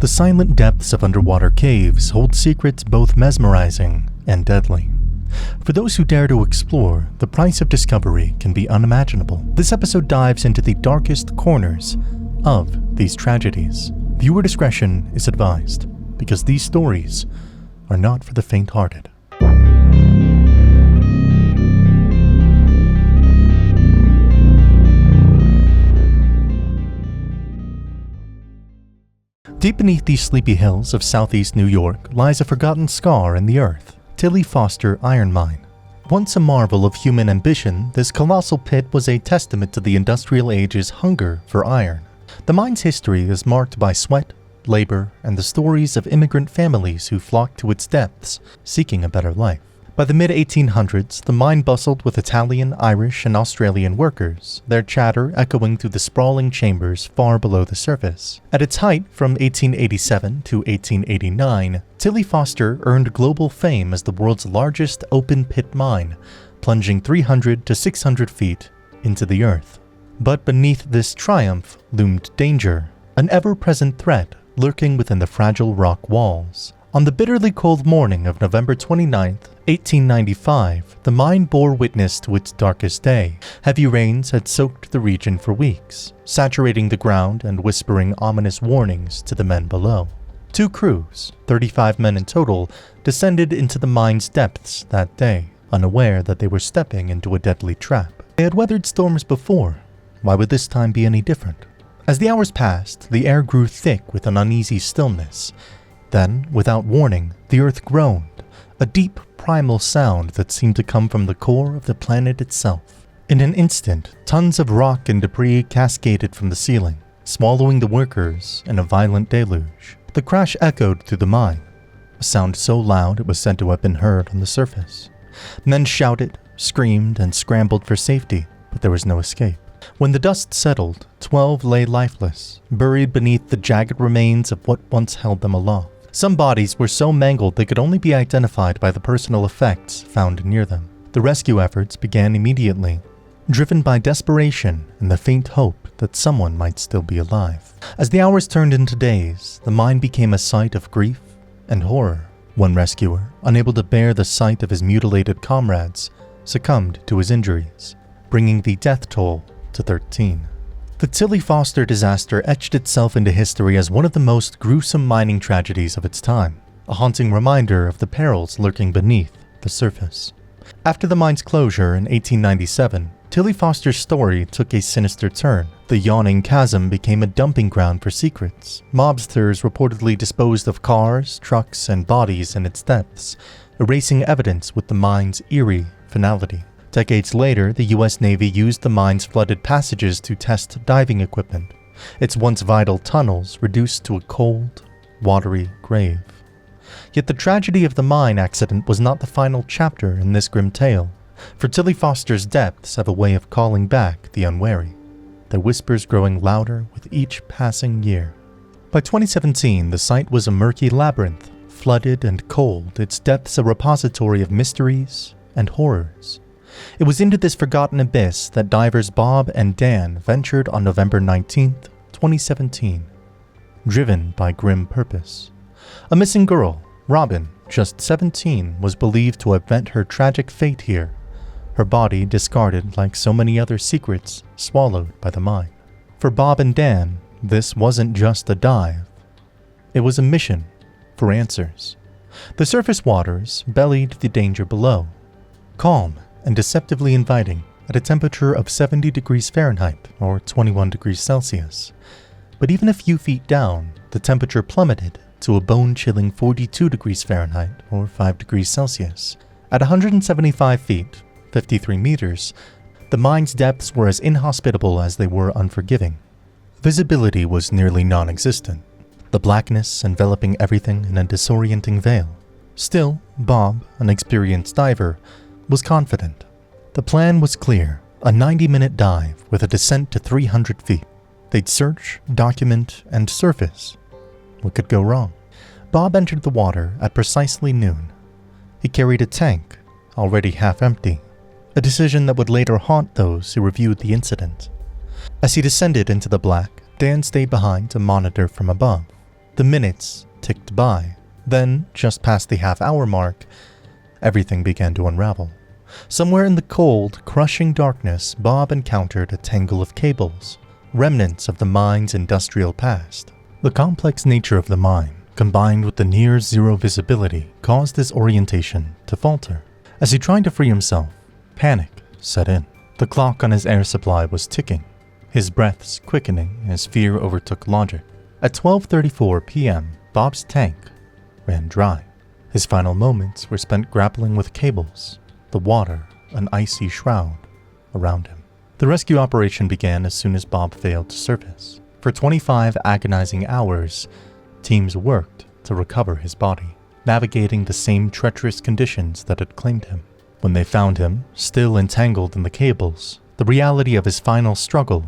The silent depths of underwater caves hold secrets both mesmerizing and deadly. For those who dare to explore, the price of discovery can be unimaginable. This episode dives into the darkest corners of these tragedies. Viewer discretion is advised, because these stories are not for the faint-hearted. Deep beneath these sleepy hills of southeast New York lies a forgotten scar in the earth, Tilly Foster Iron Mine. Once a marvel of human ambition, this colossal pit was a testament to the industrial age's hunger for iron. The mine's history is marked by sweat, labor, and the stories of immigrant families who flocked to its depths, seeking a better life. By the mid-1800s, the mine bustled with Italian, Irish, and Australian workers, their chatter echoing through the sprawling chambers far below the surface. At its height, from 1887 to 1889, Tilly Foster earned global fame as the world's largest open-pit mine, plunging 300 to 600 feet into the earth. But beneath this triumph loomed danger, an ever-present threat lurking within the fragile rock walls. On the bitterly cold morning of November 29, 1895, the mine bore witness to its darkest day. Heavy rains had soaked the region for weeks, saturating the ground and whispering ominous warnings to the men below. Two crews, 35 men in total, descended into the mine's depths that day, unaware that they were stepping into a deadly trap. They had weathered storms before. Why would this time be any different? As the hours passed, the air grew thick with an uneasy stillness. Then, without warning, the earth groaned, a deep, primal sound that seemed to come from the core of the planet itself. In an instant, tons of rock and debris cascaded from the ceiling, swallowing the workers in a violent deluge. The crash echoed through the mine, a sound so loud it was said to have been heard on the surface. Men shouted, screamed, and scrambled for safety, but there was no escape. When the dust settled, 12 lay lifeless, buried beneath the jagged remains of what once held them aloft. Some bodies were so mangled they could only be identified by the personal effects found near them. The rescue efforts began immediately, driven by desperation and the faint hope that someone might still be alive. As the hours turned into days, the mine became a sight of grief and horror. One rescuer, unable to bear the sight of his mutilated comrades, succumbed to his injuries, bringing the death toll to 13. The Tilly Foster disaster etched itself into history as one of the most gruesome mining tragedies of its time, a haunting reminder of the perils lurking beneath the surface. After the mine's closure in 1897, Tilly Foster's story took a sinister turn. The yawning chasm became a dumping ground for secrets. Mobsters reportedly disposed of cars, trucks, and bodies in its depths, erasing evidence with the mine's eerie finality. Decades later, the US Navy used the mine's flooded passages to test diving equipment, its once vital tunnels reduced to a cold, watery grave. Yet the tragedy of the mine accident was not the final chapter in this grim tale, for Tilly Foster's depths have a way of calling back the unwary, their whispers growing louder with each passing year. By 2017, the site was a murky labyrinth, flooded and cold, its depths a repository of mysteries and horrors. It was into this forgotten abyss that divers Bob and Dan ventured on November 19, 2017, driven by grim purpose. A missing girl, Robin, just 17, was believed to have met her tragic fate here, her body discarded like so many other secrets swallowed by the mine. For Bob and Dan, this wasn't just a dive. It was a mission for answers. The surface waters bellied the danger below, calm and deceptively inviting at a temperature of 70 degrees Fahrenheit or 21 degrees Celsius. But even a few feet down, the temperature plummeted to a bone-chilling 42 degrees Fahrenheit or 5 degrees Celsius. At 175 feet, 53 meters, the mine's depths were as inhospitable as they were unforgiving. Visibility was nearly non-existent, the blackness enveloping everything in a disorienting veil. Still, Bob, an experienced diver, was confident. The plan was clear, a 90-minute dive with a descent to 300 feet. They'd search, document, and surface. What could go wrong? Bob entered the water at precisely noon. He carried a tank, already half empty, a decision that would later haunt those who reviewed the incident. As he descended into the black, Dan stayed behind to monitor from above. The minutes ticked by. Then, just past the half-hour mark, everything began to unravel. Somewhere in the cold, crushing darkness, Bob encountered a tangle of cables, remnants of the mine's industrial past. The complex nature of the mine, combined with the near-zero visibility, caused his orientation to falter. As he tried to free himself, panic set in. The clock on his air supply was ticking, his breaths quickening as fear overtook logic. At 12:34 p.m., Bob's tank ran dry. His final moments were spent grappling with cables, the water an icy shroud around him. The rescue operation began as soon as Bob failed to surface. For 25 agonizing hours, teams worked to recover his body, navigating the same treacherous conditions that had claimed him. When they found him, still entangled in the cables, the reality of his final struggle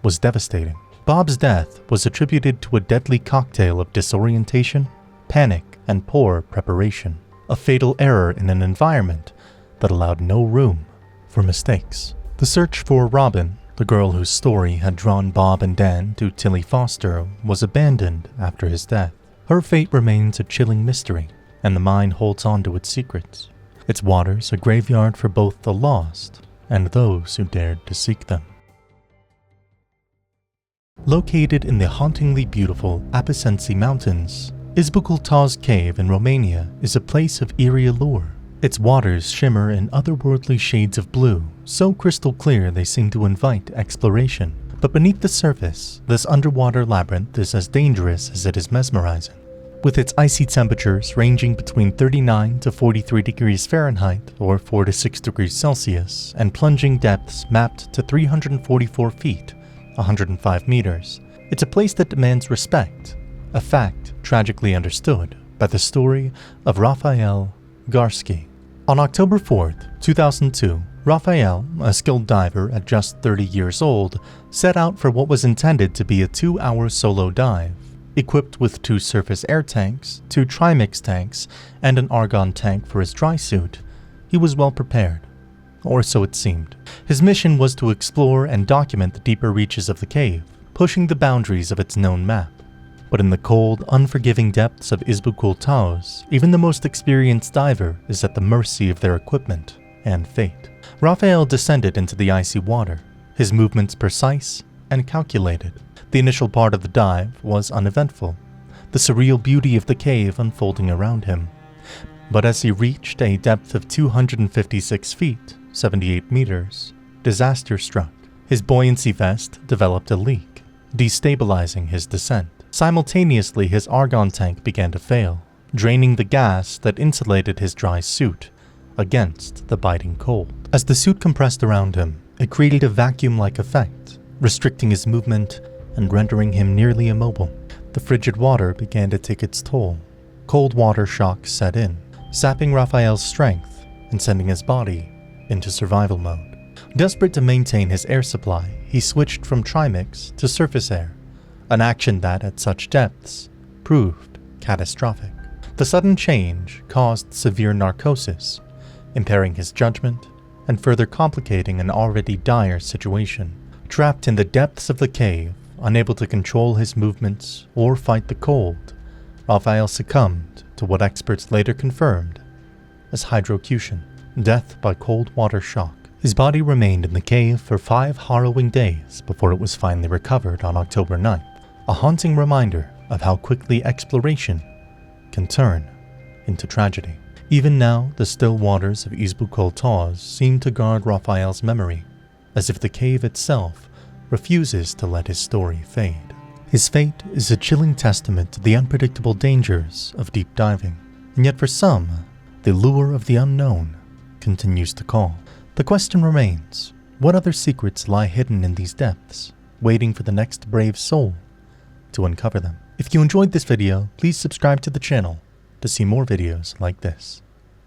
was devastating. Bob's death was attributed to a deadly cocktail of disorientation, panic, and poor preparation, a fatal error in an environment that allowed no room for mistakes. The search for Robin, the girl whose story had drawn Bob and Dan to Tilly Foster, was abandoned after his death. Her fate remains a chilling mystery, and the mine holds on to its secrets. Its waters a graveyard for both the lost and those who dared to seek them. Located in the hauntingly beautiful Apicensi Mountains, Izbucul Tauz Cave in Romania is a place of eerie allure. Its waters shimmer in otherworldly shades of blue, so crystal clear they seem to invite exploration. But beneath the surface, this underwater labyrinth is as dangerous as it is mesmerizing. With its icy temperatures ranging between 39 to 43 degrees Fahrenheit or 4 to 6 degrees Celsius, and plunging depths mapped to 344 feet, 105 meters, it's a place that demands respect, a fact tragically understood by the story of Rafael Garski. On October 4th, 2002, Rafael, a skilled diver at just 30 years old, set out for what was intended to be a 2-hour solo dive. Equipped with 2 surface air tanks, 2 trimix tanks, and an argon tank for his dry suit, he was well prepared. Or so it seemed. His mission was to explore and document the deeper reaches of the cave, pushing the boundaries of its known map. But in the cold, unforgiving depths of Izbucul Tauz, even the most experienced diver is at the mercy of their equipment and fate. Rafael descended into the icy water, his movements precise and calculated. The initial part of the dive was uneventful, the surreal beauty of the cave unfolding around him. But as he reached a depth of 256 feet, 78 meters, disaster struck. His buoyancy vest developed a leak, destabilizing his descent. Simultaneously, his argon tank began to fail, draining the gas that insulated his dry suit against the biting cold. As the suit compressed around him, it created a vacuum-like effect, restricting his movement and rendering him nearly immobile. The frigid water began to take its toll. Cold water shock set in, sapping Rafael's strength and sending his body into survival mode. Desperate to maintain his air supply, he switched from trimix to surface air, an action that, at such depths, proved catastrophic. The sudden change caused severe narcosis, impairing his judgment and further complicating an already dire situation. Trapped in the depths of the cave, unable to control his movements or fight the cold, Rafael succumbed to what experts later confirmed as hydrocution, death by cold water shock. His body remained in the cave for 5 harrowing days before it was finally recovered on October 9th, a haunting reminder of how quickly exploration can turn into tragedy. Even now, the still waters of Izbucul Tauz seem to guard Rafael's memory, as if the cave itself refuses to let his story fade. His fate is a chilling testament to the unpredictable dangers of deep diving, and yet for some, the lure of the unknown continues to call. The question remains, what other secrets lie hidden in these depths, waiting for the next brave soul to uncover them? If you enjoyed this video, please subscribe to the channel to see more videos like this.